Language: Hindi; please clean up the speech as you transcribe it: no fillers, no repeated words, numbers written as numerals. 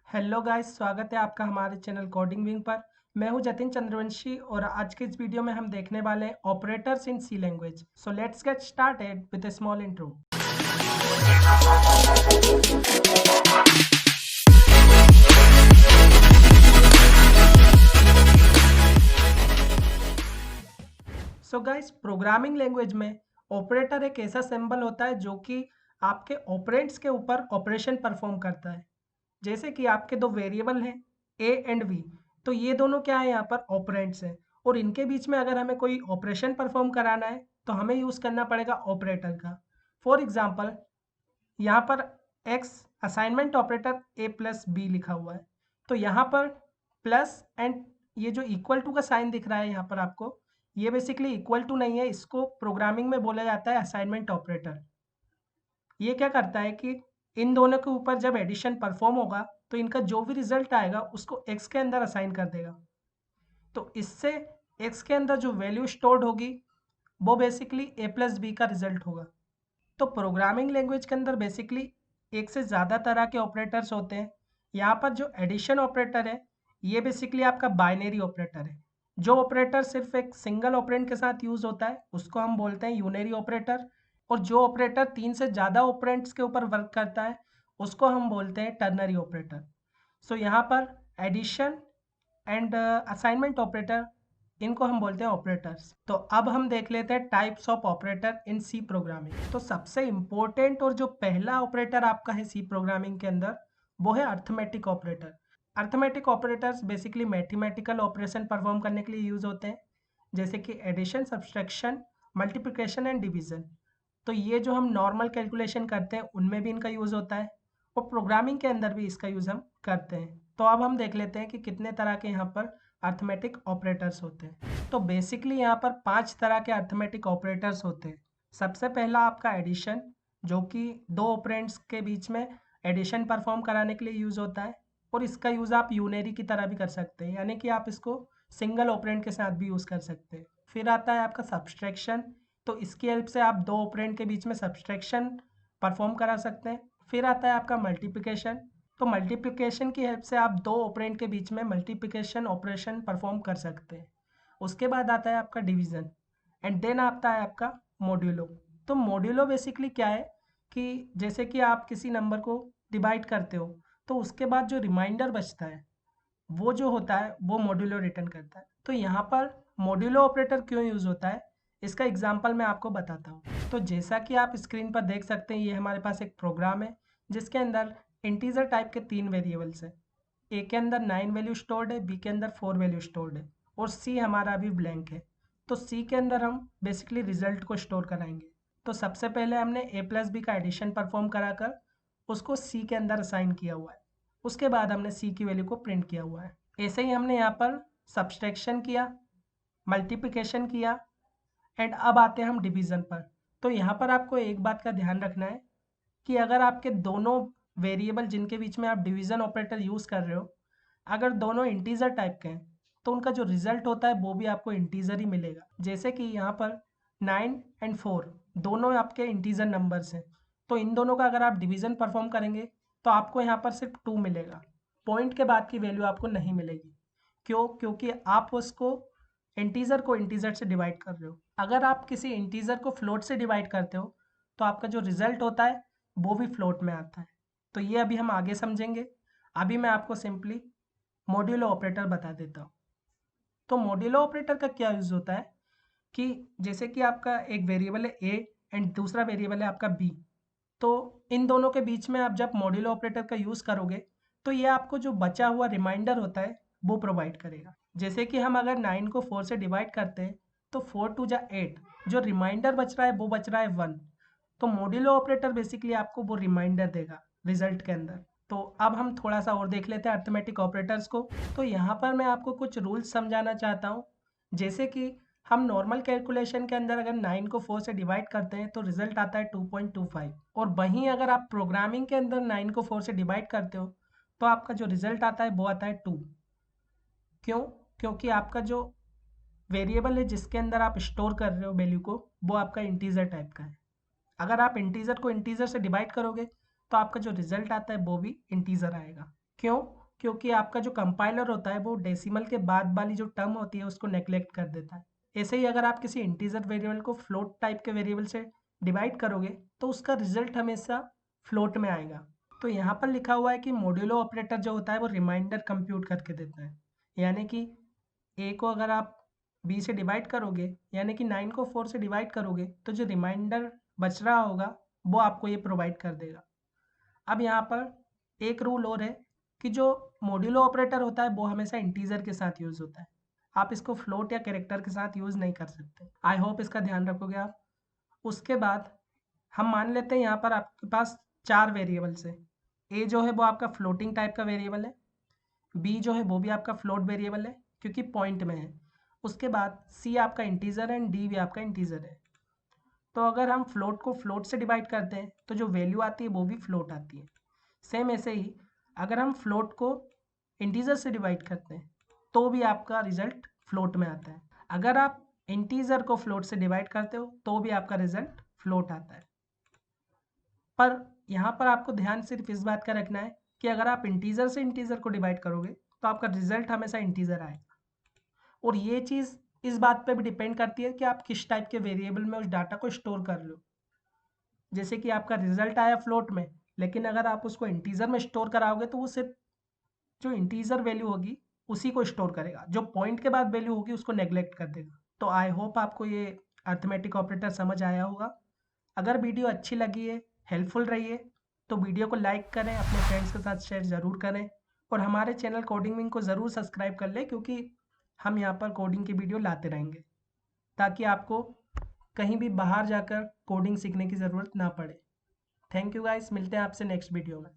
हेलो गाइस, स्वागत है आपका हमारे चैनल कोडिंग विंग पर। मैं हूं जतिन चंद्रवंशी और आज के इस वीडियो में हम देखने वाले हैं operators in C language. So let's get started with a small intro. So guys, programming language में ऑपरेटर एक ऐसा सिंबल होता है जो कि आपके ऑपरेंड्स के ऊपर ऑपरेशन परफॉर्म करता है। जैसे कि आपके दो वेरिएबल हैं ए एंड बी, तो ये दोनों क्या है, यहाँ पर ऑपरेंड्स हैं और इनके बीच में अगर हमें कोई ऑपरेशन परफॉर्म कराना है तो हमें यूज़ करना पड़ेगा ऑपरेटर का। फॉर एग्जांपल, यहाँ पर एक्स असाइनमेंट ऑपरेटर ए प्लस बी लिखा हुआ है, तो यहाँ पर प्लस एंड ये जो इक्वल टू का साइन दिख रहा है यहाँ पर आपको, ये बेसिकली इक्वल टू नहीं है, इसको प्रोग्रामिंग में बोला जाता है असाइनमेंट ऑपरेटर। ये क्या करता है कि इन दोनों के ऊपर जब एडिशन परफॉर्म होगा तो इनका जो भी रिजल्ट आएगा उसको एक्स के अंदर असाइन कर देगा। तो इससे एक्स के अंदर जो वैल्यू स्टोर्ड होगी वो बेसिकली ए प्लस बी का रिजल्ट होगा। तो प्रोग्रामिंग लैंग्वेज के अंदर बेसिकली एक से ज़्यादा तरह के ऑपरेटर्स होते हैं। यहाँ पर जो एडिशन ऑपरेटर है ये बेसिकली आपका बाइनरी ऑपरेटर है। जो ऑपरेटर सिर्फ एक सिंगल ऑपरेंड के साथ यूज होता है उसको हम बोलते हैं यूनरी ऑपरेटर, और जो ऑपरेटर तीन से ज़्यादा ऑपरेंड्स के ऊपर वर्क करता है उसको हम बोलते हैं टर्नरी ऑपरेटर। सो यहाँ पर एडिशन एंड असाइनमेंट ऑपरेटर, इनको हम बोलते हैं ऑपरेटर्स। तो अब हम देख लेते हैं types of operator in C programming. तो सबसे इम्पोर्टेंट और जो पहला ऑपरेटर आपका है सी प्रोग्रामिंग के अंदर वो है arithmetic operator. Arithmetic operators basically mathematical operation perform करने के लिए यूज होते हैं, जैसे कि addition, subtraction, multiplication and division. तो ये जो हम नॉर्मल कैलकुलेशन करते हैं उनमें भी इनका यूज़ होता है और प्रोग्रामिंग के अंदर भी इसका यूज़ हम करते हैं। तो अब हम देख लेते हैं कि कितने तरह के यहाँ पर अर्थमेटिक ऑपरेटर्स होते हैं। तो बेसिकली यहाँ पर 5 तरह के अर्थमेटिक ऑपरेटर्स होते हैं। सबसे पहला आपका एडिशन, जो कि दो ऑपरेंड्स के बीच में एडिशन परफॉर्म कराने के लिए यूज़ होता है, और इसका यूज़ आप यूनरी की तरह भी कर सकते हैं, यानी कि आप इसको सिंगल ऑपरेंड के साथ भी यूज़ कर सकते हैं। फिर आता है आपका सब्सट्रैक्शन, तो इसकी हेल्प से आप दो ऑपरेंड के बीच में सब्सट्रैक्शन परफॉर्म करा सकते हैं। फिर आता है आपका मल्टीप्लिकेशन, तो मल्टीप्लिकेशन की हेल्प से आप दो ऑपरेंड के बीच में मल्टीप्लिकेशन ऑपरेशन परफॉर्म कर सकते हैं। उसके बाद आता है आपका डिवीज़न एंड देन आता है आपका मॉड्यूलो। तो मॉड्यूलो बेसिकली क्या है कि जैसे कि आप किसी नंबर को डिवाइड करते हो तो उसके बाद जो रिमाइंडर बचता है वो जो होता है वो मॉड्यूलो रिटर्न करता है। तो यहाँ पर मॉड्यूलो ऑपरेटर क्यों यूज़ होता है इसका एग्जांपल मैं आपको बताता हूँ। तो जैसा कि आप स्क्रीन पर देख सकते हैं, ये हमारे पास एक प्रोग्राम है जिसके अंदर इंटीजर टाइप के 3 वेरिएबल्स हैं। ए के अंदर 9 वैल्यू स्टोर्ड है, बी के अंदर 4 वैल्यू स्टोर्ड है और सी हमारा अभी ब्लैंक है। तो सी के अंदर हम बेसिकली रिजल्ट को स्टोर कराएंगे। तो सबसे पहले हमने ए प्लस बी का एडिशन परफॉर्म कराकर उसको सी के अंदर असाइन किया हुआ है। उसके बाद हमने सी की वैल्यू को प्रिंट किया हुआ है। ऐसे ही हमने यहाँ पर सब्सट्रैक्शन किया, मल्टीप्लिकेशन किया एंड अब आते हैं हम डिवीज़न पर। तो यहाँ पर आपको एक बात का ध्यान रखना है कि अगर आपके दोनों वेरिएबल जिनके बीच में आप डिवीज़न ऑपरेटर यूज़ कर रहे हो, अगर दोनों इंटीजर टाइप के हैं तो उनका जो रिजल्ट होता है वो भी आपको इंटीजर ही मिलेगा। जैसे कि यहाँ पर 9 एंड 4 दोनों आपके इंटीजर नंबर्स हैं, तो इन दोनों का अगर आप डिवीज़न परफॉर्म करेंगे तो आपको यहाँ पर सिर्फ 2 मिलेगा, पॉइंट के बाद की वैल्यू आपको नहीं मिलेगी। क्यों? क्योंकि आप उसको इंटीजर को इंटीजर से डिवाइड कर रहे हो। अगर आप किसी इंटीजर को फ्लोट से डिवाइड करते हो तो आपका जो रिजल्ट होता है वो भी फ्लोट में आता है। तो ये अभी हम आगे समझेंगे। अभी मैं आपको सिंपली मॉड्यूलो ऑपरेटर बता देता हूँ। तो मॉड्यूलो ऑपरेटर का क्या यूज़ होता है कि जैसे कि आपका एक वेरिएबल है ए एंड दूसरा वेरिएबल है आपका बी, तो इन दोनों के बीच में आप जब मॉड्यूलो ऑपरेटर का यूज़ करोगे तो ये आपको जो बचा हुआ रिमाइंडर होता है वो प्रोवाइड करेगा। जैसे कि हम अगर 9 को 4 से डिवाइड करते हैं तो 4 टू जा 8, जो रिमाइंडर बच रहा है वो बच रहा है 1। तो मॉड्यूलो ऑपरेटर बेसिकली आपको वो रिमाइंडर देगा रिजल्ट के अंदर। तो अब हम थोड़ा सा और देख लेते हैं अर्थमेटिक ऑपरेटर्स को। तो यहाँ पर मैं आपको कुछ रूल्स समझाना चाहता हूँ। जैसे कि हम नॉर्मल कैलकुलेशन के अंदर अगर 9 को 4 से डिवाइड करते हैं तो रिजल्ट आता है 2.25, और वहीं अगर आप प्रोग्रामिंग के अंदर 9 को 4 से डिवाइड करते हो तो आपका जो रिजल्ट आता है वो आता है 2। क्यों? क्योंकि आपका जो वेरिएबल है जिसके अंदर आप स्टोर कर रहे हो वैल्यू को वो आपका इंटीजर टाइप का है। अगर आप इंटीजर को इंटीजर से डिवाइड करोगे तो आपका जो रिजल्ट आता है वो भी इंटीजर आएगा। क्यों? क्योंकि आपका जो कंपाइलर होता है वो डेसिमल के बाद वाली जो टर्म होती है उसको नेग्लेक्ट कर देता है। ऐसे ही अगर आप किसी इंटीजर वेरिएबल को फ्लोट टाइप के वेरिएबल से डिवाइड करोगे तो उसका रिजल्ट हमेशा फ्लोट में आएगा। तो यहाँ पर लिखा हुआ है कि मॉड्यूलो ऑपरेटर जो होता है वो रिमाइंडर कंप्यूट करके देता है, यानी कि ए को अगर आप बी से डिवाइड करोगे, यानी कि 9 को 4 से डिवाइड करोगे, तो जो रिमाइंडर बच रहा होगा वो आपको ये प्रोवाइड कर देगा। अब यहाँ पर एक रूल और है कि जो मॉड्यूलो ऑपरेटर होता है वो हमेशा इंटीजर के साथ यूज़ होता है। आप इसको फ्लोट या कैरेक्टर के साथ यूज़ नहीं कर सकते। आई होप इसका ध्यान रखोगे आप। उसके बाद हम मान लेते हैं यहाँ पर आपके पास 4 वेरिएबल्स है। ए जो है वो आपका फ्लोटिंग टाइप का वेरिएबल है, बी जो है वो भी आपका फ्लोट वेरिएबल है क्योंकि पॉइंट में है। उसके बाद सी आपका इंटीजर है एंड डी भी आपका इंटीजर है। तो अगर हम फ्लोट को फ्लोट से डिवाइड करते हैं तो जो वैल्यू आती है वो भी फ्लोट आती है। सेम ऐसे ही अगर हम फ्लोट को इंटीजर से डिवाइड करते हैं तो भी आपका रिजल्ट फ्लोट में आता है। अगर आप इंटीजर को फ्लोट से डिवाइड करते हो तो भी आपका रिजल्ट फ्लोट आता है। पर यहाँ पर आपको ध्यान सिर्फ इस बात का रखना है कि अगर आप इंटीजर से इंटीजर को डिवाइड करोगे तो आपका रिजल्ट हमेशा इंटीजर आएगा। और ये चीज़ इस बात पे भी डिपेंड करती है कि आप किस टाइप के वेरिएबल में उस डाटा को स्टोर कर लो। जैसे कि आपका रिजल्ट आया फ्लोट में, लेकिन अगर आप उसको इंटीजर में स्टोर कराओगे तो वो सिर्फ जो इंटीजर वैल्यू होगी उसी को स्टोर करेगा, जो पॉइंट के बाद वैल्यू होगी उसको नेग्लेक्ट कर देगा। तो आई होप आपको ये अर्थमेटिक ऑपरेटर समझ आया होगा। अगर वीडियो अच्छी लगी है, हेल्पफुल रही है, तो वीडियो को लाइक करें, अपने फ्रेंड्स के साथ शेयर ज़रूर करें और हमारे चैनल कोडिंग विंग को ज़रूर सब्सक्राइब कर लें, क्योंकि हम यहाँ पर कोडिंग की वीडियो लाते रहेंगे ताकि आपको कहीं भी बाहर जाकर कोडिंग सीखने की ज़रूरत ना पड़े। थैंक यू गाइस, मिलते हैं आपसे नेक्स्ट वीडियो में।